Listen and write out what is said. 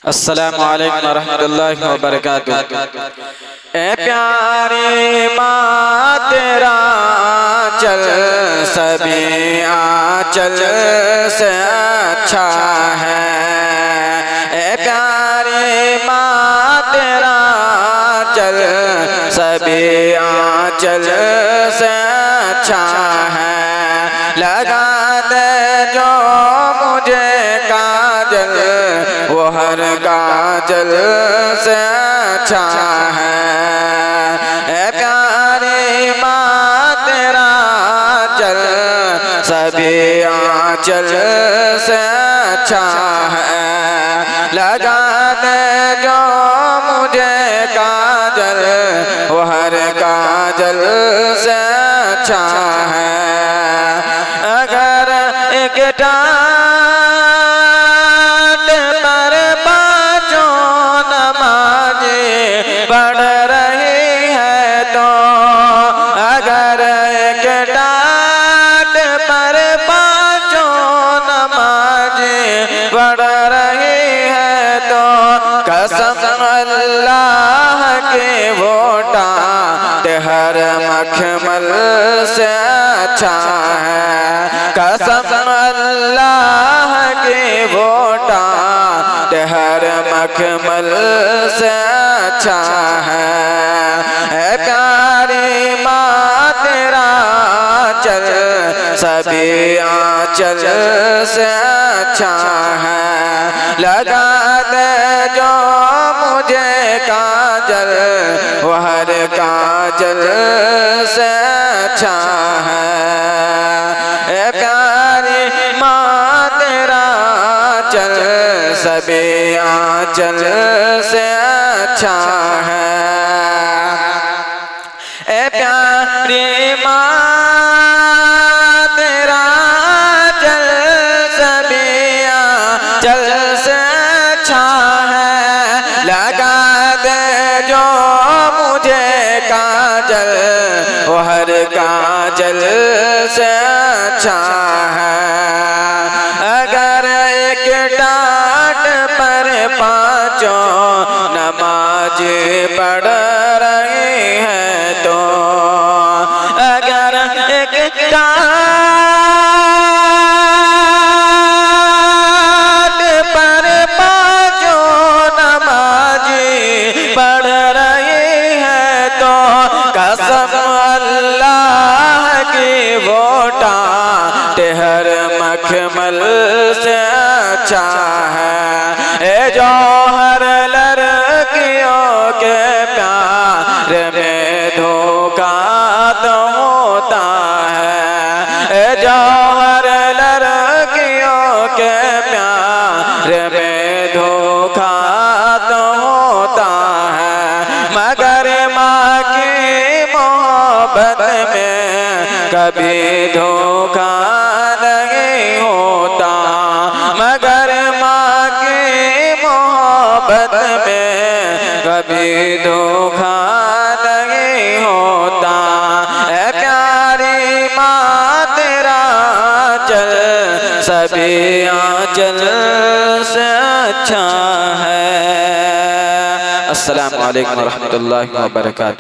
अस्सलामु अलैकुम वरहमतुल्लाहि वबरकातुहू। ए प्यारी माँ तेरा चल सभी आंचल से अच्छा है। ए प्यारी माँ तेरा चल सभी आंचल से अच्छा है। लगा दे जो मुझे काजल वो हर काजल से अच्छा है। ए प्यारी माँ तेरा चल सभी आंचल से अच्छा है। लगा दे जो मुझे काजल वो हर काजल से अच्छा है। अगर एक बढ़ रही है तो अगर एक डांट पर पाँचों नमाज़ें बढ़ रही है तो कसम अल्लाह के वोटा हर मखमल से अच्छा है। कसम अल्लाह के वोटा हर मखमल से अच्छा है। ए प्यारी माँ तेरा चल सभी आंचल से अच्छा है। लगा दे जो मुझे काजल वो हर काजल से अच्छा है। ए प्यारी माँ तेरा चल सभी आंचल से अच्छा है। ए प्यारी माँ तेरा चल सभी आंचल से अच्छा है। लगा दे जो मुझे काजल वो हर काजल से अच्छा है। अगर एक डांट पर पाँचों नमाज पढ़ रही है तो अगर एक डांट पर पाँचों नमाज पढ़ रही है तो कसम अल्लाह की वोटा हर मखमल से अच्छा है। ए जौहर लड़कियों के प्यार में धोखा तो होता है। ए जौहर लड़कियों के प्यार में धोखा तो होता है। मगर माँ की मोहब्बत में कभी धोखा नहीं होता। मगर माँ की मोहब्बत में कभी धोखा नहीं होता। ए प्यारी माँ तेरा चल सभी आंचल से अच्छा है। अस्सलामु अलैकुम वरहमतुल्लाहि वबरकातुहू।